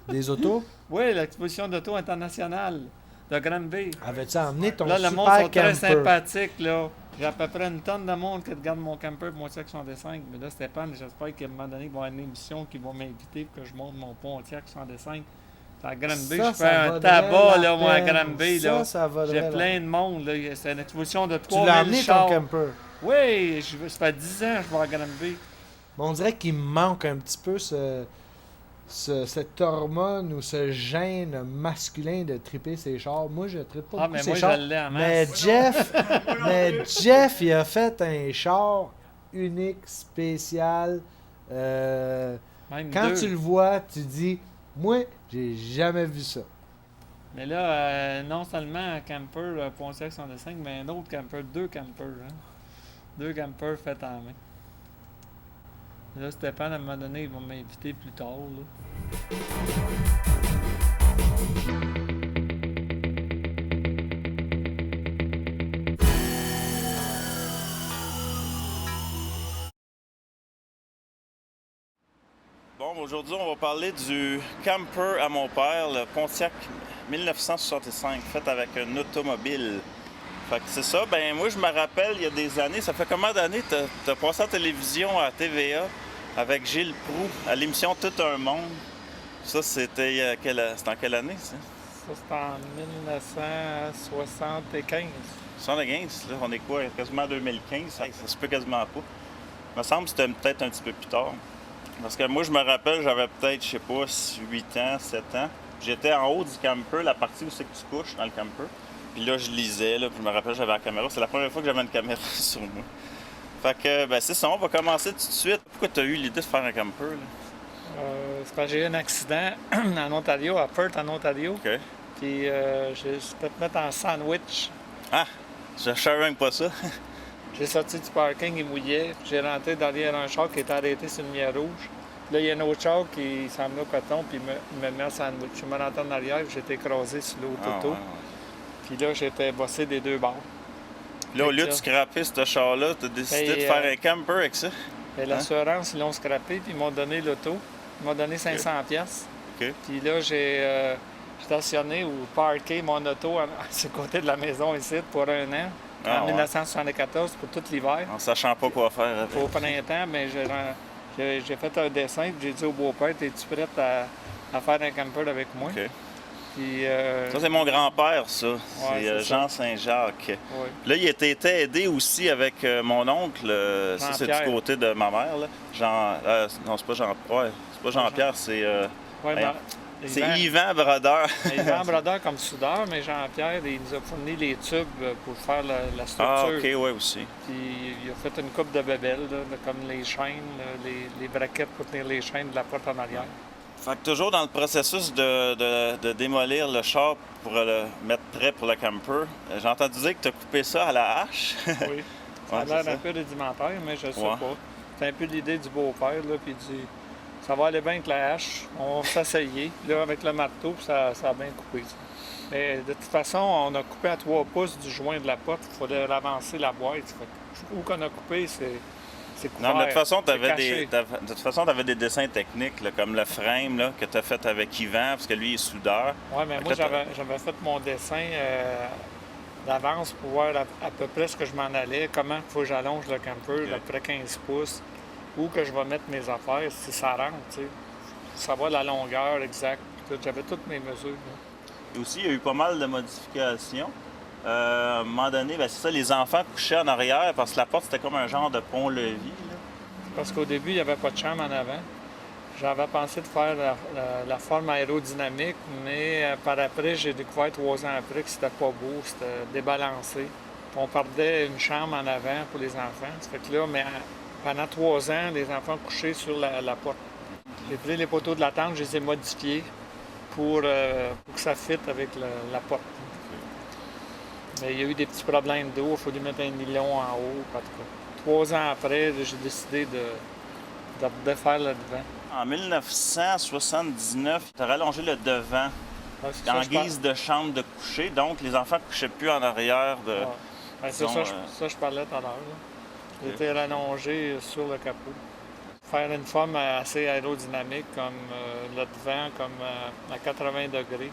Des autos? Oui, l'exposition d'auto internationale de Granby. Avais-tu emmené ton Là, le monde super sont très camper? sympathiques, là. J'ai à peu près une tonne de monde qui regarde mon camper Pontiac 65. Mais là, Stéphane, j'espère qu'à un moment donné, il va y avoir une émission qui va m'inviter pour que je monte mon Pontiac 65. À Granby, Ça, je ça fais un vaudrait tabac, la là, moi, à peine. Granby, Ça, là. ça vaudrait J'ai la plein peine. de monde, là. C'est une exposition de Tu l'as 3000 amené ton chars. camper? Oui, ça fait 10 ans que je vais à Granby. Mais on dirait qu'il me manque un petit peu cette hormone ou ce gène masculin de triper ses chars. Moi, je tripe pas Ah, beaucoup mais ses moi, chars. je l'ai en Mais masse. Jeff, il a fait un char unique, spécial. Même Quand deux. tu le vois, tu dis, moi, j'ai jamais vu ça. Mais là, non seulement un camper Pontiac 65, mais un autre camper, deux campers. Hein. Deux campers faits en main. Là, Stéphane, à un moment donné, il va m'inviter plus tard. Là. Bon, aujourd'hui, on va parler du camper à mon père, le Pontiac 1965, fait avec un automobile. Fait que c'est ça. Ben moi, je me rappelle, il y a des années, ça fait combien d'années t'as passé à la télévision à TVA avec Gilles Proulx à l'émission Tout un monde? Ça, c'était en quelle année, ça? Ça, c'est en 1975. 75, là, on est quoi? Quasiment en 2015, ça se peut quasiment pas. Il me semble que c'était peut-être un petit peu plus tard. Parce que moi, je me rappelle, j'avais peut-être, je sais pas, 8 ans, 7 ans. J'étais en haut du camper, la partie où c'est que tu couches dans le camper. Puis là, je lisais, là, puis je me rappelle, j'avais la caméra. C'est la première fois que j'avais une caméra sur moi. Fait que, ben c'est ça, on va commencer tout de suite. Pourquoi tu as eu l'idée de faire un camper, là? C'est parce que j'ai eu un accident en Ontario, à Perth, en Ontario. OK. Puis j'ai fait me mettre en sandwich. Ah! Je savais même pas ça. J'ai sorti du parking, il mouillait. J'ai rentré derrière un char qui était arrêté sur une lumière rouge. Là, il y a un autre char qui s'en venait au coton, puis il me met en sandwich. Je me rentre en arrière, puis j'étais écrasé sur l'autre Ah, auto. ouais, ouais. Puis là, j'étais bossé des deux bords. Là, au lieu de Fait que scraper ce char-là, tu as décidé Ben, de faire un camper avec ça? Et l'assurance, ils l'ont scrappé, puis ils m'ont donné l'auto. Ils m'ont donné 500 pièces. OK. Puis là, j'ai stationné ou parké mon auto à ce côté de la maison ici pour un an. Ah, En ouais. 1974 pour tout l'hiver. En sachant pas quoi faire avec. Au printemps, mais j'ai fait un dessin, puis j'ai dit au beau-père, es-tu prête à faire un camper avec moi? OK. Puis, Ça, c'est mon grand-père, ça. c'est c'est Jean ça. Saint-Jacques. ouais. Là, il était aidé aussi avec mon oncle. Ça, c'est du Jean-Pierre. côté de ma mère. Là. Non, c'est pas Jean. Ouais, c'est pas Jean-Pierre, c'est. Ouais, Voyons. C'est Yvan- Yvan Brodeur. Yvan Brodeur comme soudeur, mais Jean-Pierre, il nous a fourni les tubes pour faire la structure. Ah, OK, ouais, aussi. Puis il a fait une coupe de bébelles, comme les chaînes, les braquettes pour tenir les chaînes de la porte en arrière. Fait que toujours dans le processus de démolir le char pour le mettre prêt pour le camper, j'ai entendu dire que tu as coupé ça à la hache. Oui. Ça a Ouais, l'air c'est un ça. peu rudimentaire, mais je sais Ouais. pas. C'est un peu l'idée du beau-père, là, puis il dit ça va aller bien avec la hache, on va s'asseyer. Là, avec le marteau, puis ça a bien coupé. Ça. Mais de toute façon, on a coupé à 3 pouces du joint de la porte, il fallait avancer la boîte. Fait que où qu'on a coupé, c'est couvert. Non, de toute façon, tu c'est caché. avais des dessins techniques, là, comme le frame là, que tu as fait avec Yvan, parce que lui, il est soudeur. Oui, mais Fait que moi, là, j'avais fait mon dessin d'avance pour voir à peu près ce que je m'en allais, comment il faut que j'allonge le camper, Ok. d'à peu près 15 pouces, où que je vais mettre mes affaires, si ça rentre, tu sais. Savoir la longueur exacte. J'avais toutes mes mesures. Là. Et aussi, il y a eu pas mal de modifications. À un moment donné, ben, c'est ça, les enfants couchaient en arrière, parce que la porte, c'était comme un genre de pont-levis. Là. Parce qu'au début, il n'y avait pas de chambre en avant. J'avais pensé de faire la forme aérodynamique, mais par après, j'ai découvert 3 ans après que c'était pas beau, c'était débalancé. On perdait une chambre en avant pour les enfants. Ça fait que là, mais pendant 3 ans, les enfants couchaient sur la porte. J'ai pris les poteaux de la tente, je les ai modifiés pour que ça fitte avec la porte. Mais il y a eu des petits problèmes d'eau, il faut lui mettre un nylon en haut. En tout cas, 3 ans après, j'ai décidé de refaire le devant. En 1979, tu as rallongé le devant Ouais, c'est en ça, je parle. guise de chambre de coucher, donc les enfants ne couchaient plus en arrière de. Ouais. Ben, c'est disons, ça, je parlais tout à l'heure. Là. J'ai été rallongé sur le capot. Faire une forme assez aérodynamique, comme le devant, comme à 80 degrés,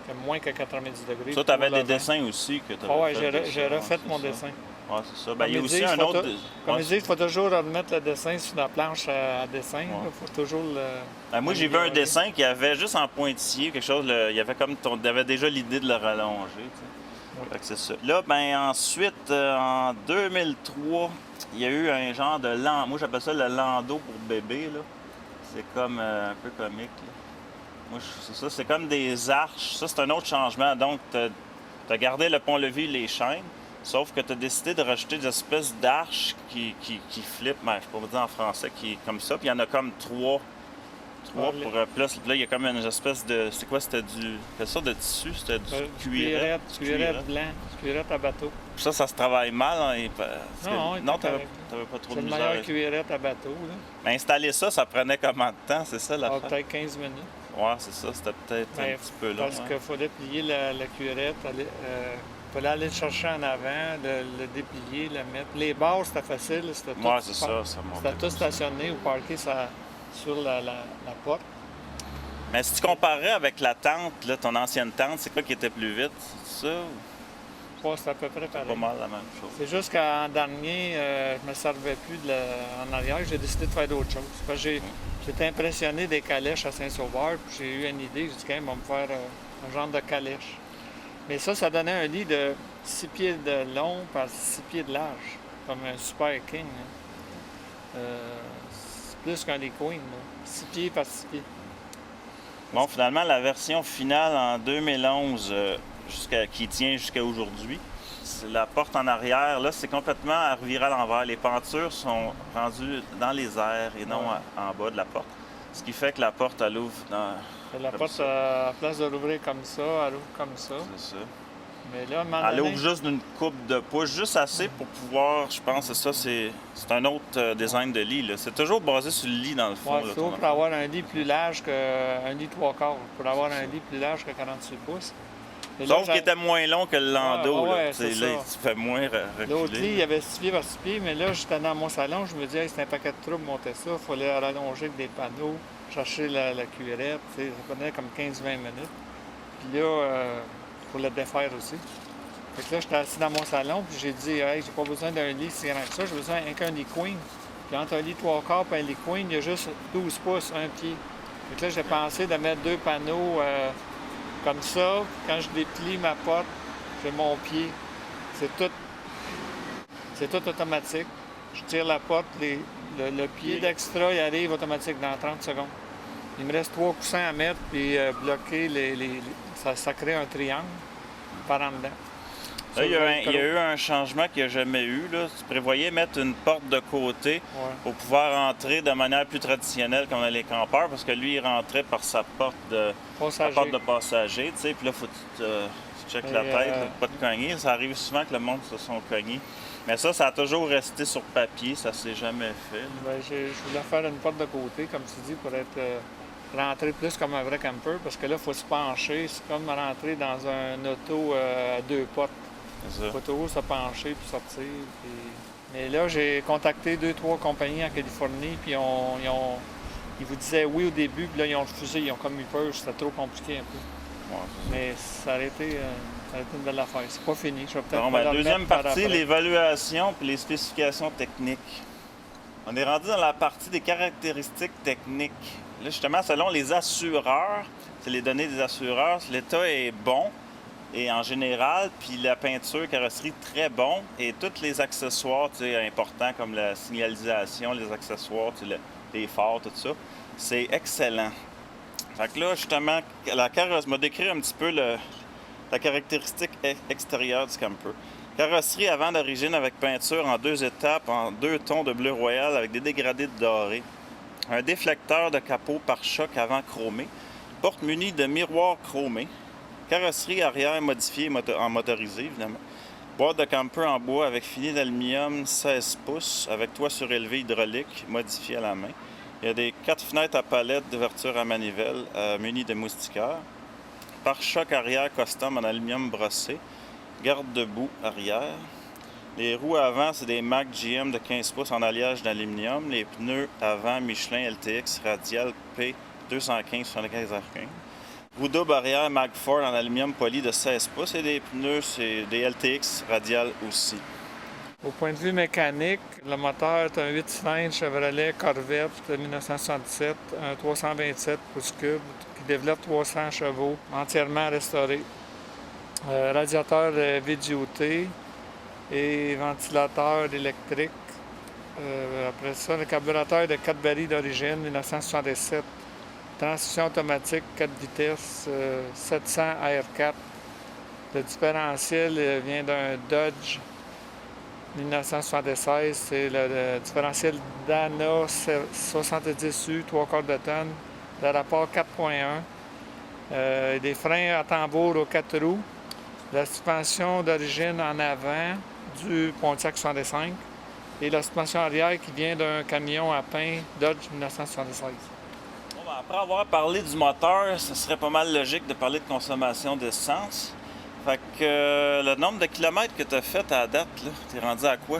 comme moins que 90 degrés. Ça, tu avais des dessins aussi que tu avais Oui, fait. j'ai refait mon dessin. Oui, c'est ça. Ben, il y a aussi un autre. Comme je dis, il faut toujours remettre le dessin sur la planche à dessin. Il faut toujours le. Ben, moi, j'ai vu un dessin qui avait juste en pointillé quelque chose. Il y avait comme. Tu avais déjà l'idée de le rallonger. Oui. Fait que c'est ça. Là, ben ensuite, en 2003, il y a eu un genre de landau. Moi, j'appelle ça le landau pour bébé. Là. C'est comme un peu comique. Là. Moi, c'est ça. C'est comme des arches. Ça, c'est un autre changement. Donc, tu as gardé le pont-levis et les chaînes. Sauf que tu as décidé de rajouter des espèces d'arches qui flippent, mais je peux pas vous dire en français, qui comme ça. Puis il y en a comme trois pour plus. Là, il y a comme une espèce de. C'est quoi? C'était du. C'était ça de tissu? C'était du cuirette. Cuirette blanc, cuirette à bateau. Puis ça se travaille mal. Hein, non, t'avais pas trop de misère. C'est le meilleur cuirette à bateau. Là. Mais installer ça prenait combien de temps? C'est ça l'affaire? Peut-être 15 minutes. Ouais, c'est ça. C'était peut-être un petit peu long. Parce qu'il fallait plier la cuirette. Il fallait aller le chercher en avant, le déplier, le mettre. Les barres, c'était facile. C'était tout, c'est ça. C'était tout stationné ou parqué sur la porte. Mais si tu comparais avec la tente, là, ton ancienne tente, c'est quoi qui était plus vite? C'est ça? C'est à peu près pareil. Pas mal la même chose. C'est juste qu'en dernier, je me servais plus en arrière. J'ai décidé de faire d'autres choses. Parce que j'étais impressionné des calèches à Saint-Sauveur. Puis j'ai eu une idée. J'ai dit quand même, on va me faire un genre de calèche. Mais ça donnait un lit de 6 pieds de long par 6 pieds de large, comme un Super King. C'est plus qu'un lit queen, 6 pieds par 6 pieds. Bon, finalement, la version finale en 2011, qui tient jusqu'à aujourd'hui, c'est la porte en arrière. Là, c'est complètement à revirer à l'envers. Les pentures sont rendues dans les airs et non en bas de la porte. Ce qui fait que la porte, elle ouvre dans... La porte, à place de l'ouvrir comme ça, elle ouvre comme ça. C'est ça. Mais là, à un moment donné... Elle ouvre juste d'une coupe de pouces, juste assez pour pouvoir, je pense, c'est un autre design de lit. C'est toujours basé sur le lit, dans le fond. Oui, il faut pour avoir un lit plus large qu'un lit 3/4. Pour avoir un lit plus large que 48 pouces. Sauf qu'il était moins long que le landau. Là, tu fais moins reculer. L'autre lit, il y avait 6 pieds par 6 pieds, mais là, j'étais dans mon salon, je me disais, c'est un paquet de troubles monter ça. Il fallait rallonger avec des panneaux, chercher la cuirette. Ça prenait comme 15-20 minutes. Puis là, il faut le défaire aussi. Fait que là, j'étais assis dans mon salon, puis j'ai dit, hey, j'ai pas besoin d'un lit si grand que ça, j'ai besoin qu'un lit queen. Puis entre un lit 3/4 et un lit queen, il y a juste 12 pouces, un pied. Fait que là, j'ai pensé de mettre 2 panneaux comme ça. Quand je déplie ma porte, j'ai mon pied. C'est tout automatique. Je tire la porte, le pied d'extra, il arrive automatique dans 30 secondes. Il me reste 3 coussins à mettre, puis bloquer ça crée un triangle par en dedans. Là, il y a eu un changement qu'il n'y a jamais eu. Là. Tu prévoyais mettre une porte de côté pour pouvoir entrer de manière plus traditionnelle comme les campeurs, parce que lui, il rentrait par sa porte de passager. Puis là, il faut que tu checkes la tête, pas de cogner. Ça arrive souvent que le monde se sont cognés. Mais ça a toujours resté sur papier, ça s'est jamais fait. Bien, je voulais faire une porte de côté, comme tu dis, pour être rentrer plus comme un vrai camper, parce que là, il faut se pencher. C'est comme rentrer dans un auto à 2 portes. Il faut toujours se pencher puis sortir. Mais là, j'ai contacté 2-3 compagnies en Californie, puis ils vous disaient oui au début, puis là, ils ont refusé, ils ont comme eu peur, c'était trop compliqué un peu. Mais ça aurait été une belle affaire. C'est pas fini. Je vais peut-être deuxième partie, l'évaluation puis les spécifications techniques. On est rendu dans la partie des caractéristiques techniques. Là, justement, selon les assureurs, c'est les données des assureurs, l'état est bon. Et en général, puis la peinture, carrosserie, très bon. Et tous les accessoires importants comme la signalisation, les accessoires, les phares, tout ça, c'est excellent. Fait que là, justement, la carrosserie m'a décrit un petit peu la caractéristique extérieure du camper. Carrosserie avant d'origine avec peinture en 2 étapes, en 2 tons de bleu royal avec des dégradés de doré. Un déflecteur de capot pare-choc avant chromé. Porte munie de miroirs chromés. Carrosserie arrière modifiée en motorisé, évidemment. Boîte de camper en bois avec filet d'aluminium 16 pouces, avec toit surélevé hydraulique modifié à la main. Il y a des 4 fenêtres à palette d'ouverture à manivelle munies de moustiquaires. Pare-choc arrière custom en aluminium brossé. Garde-debout arrière. Les roues avant, c'est des Mack GM de 15 pouces en alliage d'aluminium. Les pneus avant, Michelin LTX Radial P215 75 R15. Roues double arrière Mack Ford en aluminium poli de 16 pouces. Et des pneus, c'est des LTX Radial aussi. Au point de vue mécanique, le moteur est un 8 cylindres Chevrolet Corvette de 1977, un 327 pouces cubes qui développe 300 chevaux, entièrement restauré. Radiateur VGOT et ventilateur électrique. Après ça, le carburateur de 4 barils d'origine, 1967. Transmission automatique, 4 vitesses, 700 AR4. Le différentiel vient d'un Dodge 1976, c'est le différentiel Dana 70U, 3/4 de tonne, le rapport 4.1, des freins à tambour aux 4 roues, la suspension d'origine en avant du Pontiac 65 et la suspension arrière qui vient d'un camion à pain Dodge 1976. Bon, ben, après avoir parlé du moteur, ce serait pas mal logique de parler de consommation d'essence. Fait que le nombre de kilomètres que tu as fait à la date, tu es rendu à quoi?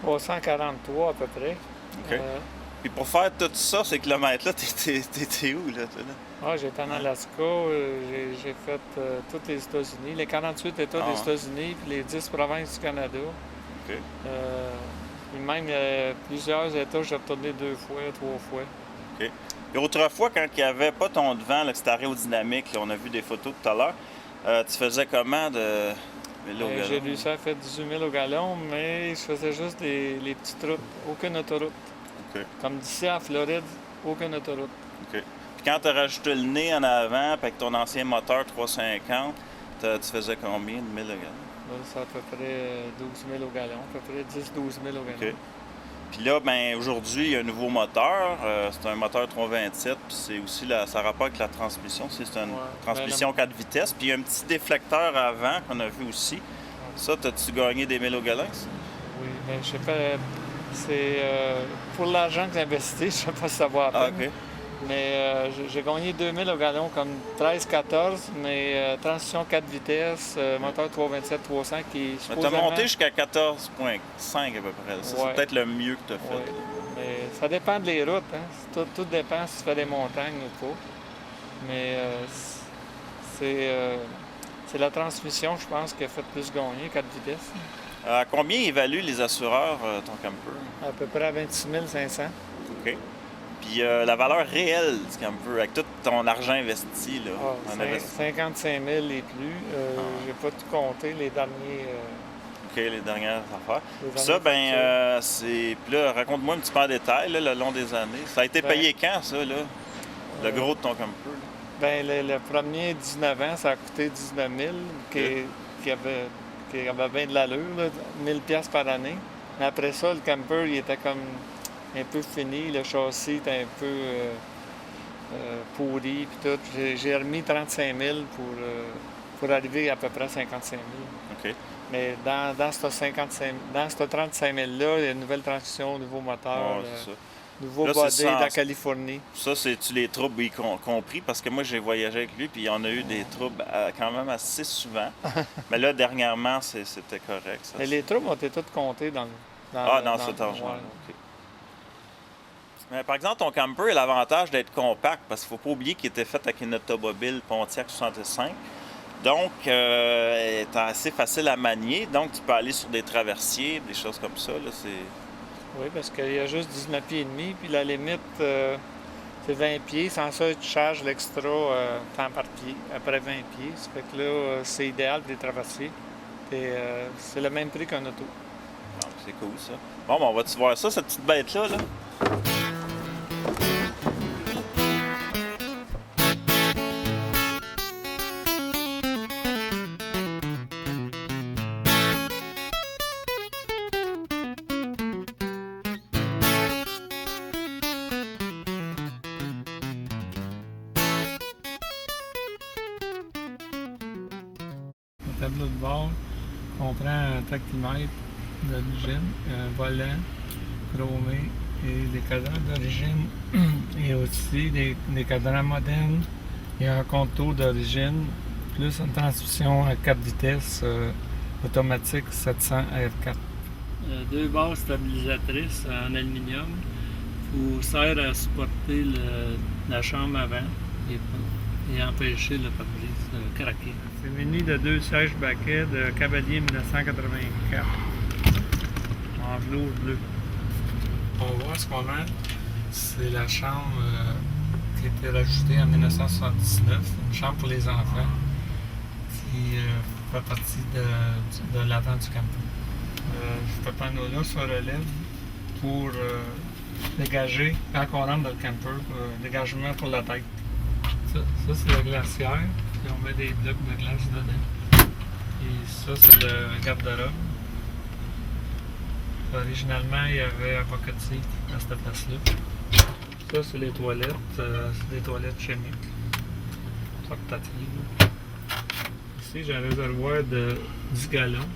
343 à peu près. OK. Puis pour faire tout ça, ces kilomètres-là, t'étais où, là? J'étais en Alaska, j'ai fait tous les États-Unis, les 48 États des États-Unis, puis les 10 provinces du Canada. OK. Puis même plusieurs États, j'ai retourné 2 fois, 3 fois. OK. Et autrefois, quand il n'y avait pas ton devant, là, que c'était aérodynamique, là, on a vu des photos tout à l'heure, tu faisais comment de vélo au gallon? J'ai réussi à faire 18 000 au gallon, mais je faisais juste les petites routes, aucune autoroute. OK. Comme d'ici à Floride, aucune autoroute. OK. Puis quand tu as rajouté le nez en avant, puis avec ton ancien moteur 350, tu faisais combien de 1000 au gallon? Là, c'est à peu près 12 000 au gallon, à peu près 10-12 000 au gallon. OK. Puis là, ben aujourd'hui, il y a un nouveau moteur. C'est un moteur 327, puis c'est aussi ça a rapport avec la transmission. C'est une transmission 4 vitesses. Puis il y a un petit déflecteur avant qu'on a vu aussi. Ouais. Ça, t'as-tu gagné des 1000 au gallon? Oui, bien, je sais pas. C'est pour l'argent que j'ai investi, je sais pas si ça va à peine. OK. Mais j'ai gagné 2000 au gallon, comme 13-14, mais transmission 4 vitesses, moteur 327-300 qui est supposément... Tu as monté jusqu'à 14,5 à peu près. Ça, c'est peut-être le mieux que tu as fait. Ouais. Mais ça dépend des routes. Hein. Tout dépend si tu fais des montagnes ou pas. Mais c'est la transmission, je pense, qui a fait plus gagner, 4 vitesses. À combien évaluent les assureurs ton camper? À peu près à 26 500. OK. Puis la valeur réelle du camper, avec tout ton argent investi, là, 55 000 et plus. J'ai pas tout compté, les derniers... OK, les dernières affaires. Ça, ben, c'est... Puis là, raconte-moi un petit peu en détail, là, le long des années. Ça a été payé quand, ça, là? Le gros de ton camper? Là? Bien, le premier 19 ans, ça a coûté 19 000, qui avait bien de l'allure, là, 1 000 $ par année. Mais après ça, le camper, il était comme un peu fini. Le châssis était un peu pourri, puis tout. J'ai remis 35 000 pour arriver à peu près à 55 000. OK. Mais dans ce 35 000-là, il y a une nouvelle transmission, nouveau moteur, nouveau body de la Californie. Ça, c'est-tu les troubles compris? Parce que moi, j'ai voyagé avec lui, puis on a eu des troubles quand même assez souvent. Mais là, dernièrement, c'était correct. Ça, mais les troubles ont été tous comptés dans cet argent. OK. Mais par exemple, ton camper a l'avantage d'être compact, parce qu'il ne faut pas oublier qu'il était fait avec une automobile Pontiac 65. Donc, il est assez facile à manier. Donc, tu peux aller sur des traversiers, des choses comme ça. Là, oui, parce qu'il y a juste 19 pieds et demi, puis la limite, c'est 20 pieds. Sans ça, tu charges l'extra temps par pied, après 20 pieds. Ça fait que là, c'est idéal pour les traversiers. C'est le même prix qu'un auto. Ah, c'est cool, ça. Bon, ben, on va-tu voir ça, cette petite bête-là, là? Le tableau de bord comprend un tactimètre d'origine, un volant chromé et des cadrans d'origine et aussi des cadrans modernes et un contour d'origine, plus une transmission à 4 vitesses automatique 700 R4. Deux bases stabilisatrices en aluminium qui sert à supporter la chambre avant et empêcher le pare-brise de craquer. C'est muni de 2 sièges baquets de Cavalier 1984 en velours bleu. On voit en ce moment, c'est la chambre qui a été rajoutée en 1979, une chambre pour les enfants qui fait partie de l'avant du camper. Ce panneau-là se relève pour dégager, quand on rentre dans le camper, dégagement pour la tête. Ça c'est la glacière, puis on met des blocs de glace dedans. Et ça, c'est le garde-robe. Originalement, il y avait un bucket seat à cette place-là. Ça, c'est les toilettes. C'est des toilettes chimiques. Portatives. Ici, j'ai un réservoir de 10 gallons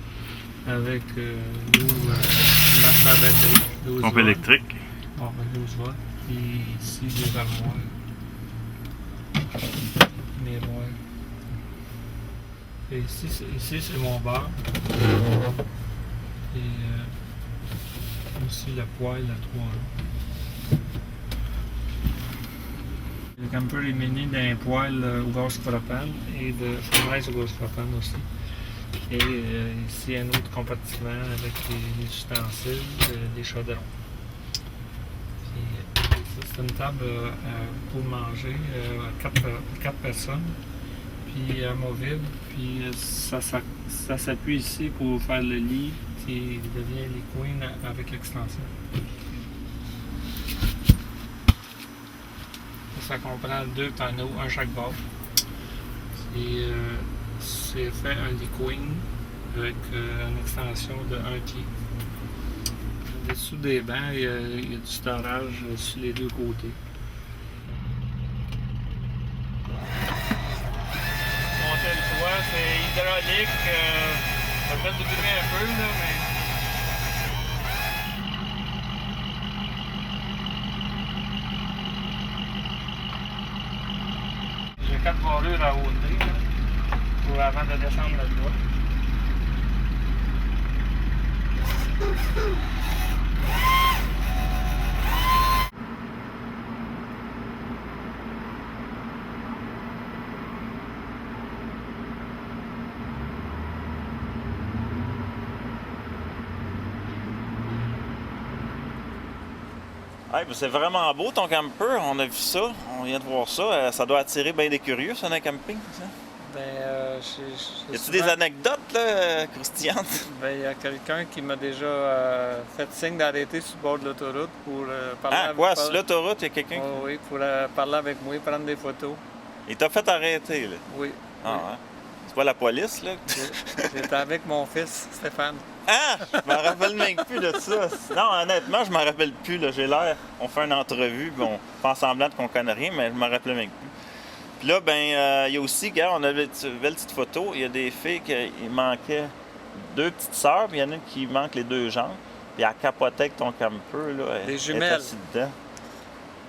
avec l'eau marche en batterie. Pompe électrique. Bon, 12 watts. Puis ici, des armoires. Miroir. Et ici, c'est mon bar. Et aussi le poêle à 3. Le camper est muni d'un poêle au gaz propane et de fournaise au gaz propane aussi. Et ici un autre compartiment avec les ustensiles, des chaudrons. C'est une table pour manger, 4 personnes, puis amovible, puis ça s'appuie ici pour faire le lit qui devient les queen avec l'extension. Ça comprend 2 panneaux, un chaque bord. Et c'est fait un lit queen avec une extension de 1 pied. Dessous des bancs, il y a du storage sur les 2 côtés. Monter le toit, c'est hydraulique. Ça va mettre du bruit un peu, là, mais. J'ai 4 barrures à ôter là, avant de descendre le toit. Hey, ben c'est vraiment beau ton camper, on a vu ça, on vient de voir ça. Ça doit attirer bien des curieux, ça, dans un camping, ça. Ben, Y a-tu des anecdotes, là, croustillantes? Ben, il y a quelqu'un qui m'a déjà fait signe d'arrêter sur le bord de l'autoroute pour parler Ah, quoi, sur l'autoroute, y a quelqu'un qui... Oui, pour parler avec moi, prendre des photos. Il t'a fait arrêter, là? Oui. Ah, oui. ouais. C'est pas la police, là? J'étais avec mon fils, Stéphane. Ah! Je me rappelle même plus de ça. Non, honnêtement, je me rappelle plus, là. J'ai l'air... On fait une entrevue, puis on fait semblant qu'on connaît rien, mais je me rappelle même plus. Puis là, ben, il y a aussi, regarde, on avait une belle petite photo. Il y a des filles qui manquaient 2 petites sœurs, puis il y en a une qui manque les 2 jambes. Puis elle capotait avec ton camper, là. Des jumelles. Assis dedans.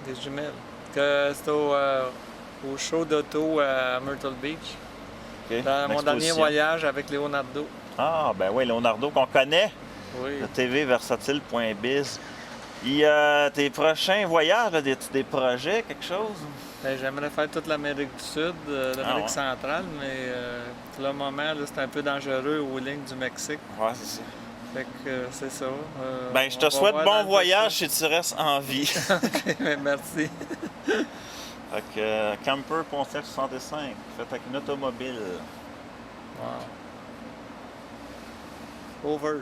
Des jumelles. C'était au show d'auto à Myrtle Beach. Okay. Dans mon dernier voyage avec Leonardo. Ah, ben oui, Leonardo, qu'on connaît. Oui. De tvversatile.biz. Et tes prochains voyages, là, des projets, quelque chose? Ben, j'aimerais faire toute l'Amérique du Sud, l'Amérique centrale, mais pour le moment, là, c'est un peu dangereux aux lignes du Mexique. Ouais, c'est ça. Fait que c'est ça. Ben, je te souhaite bon voyage si tu restes en vie. OK, ben, merci. Fait que Camper Ponceau 65, fait avec une automobile. Wow. Over.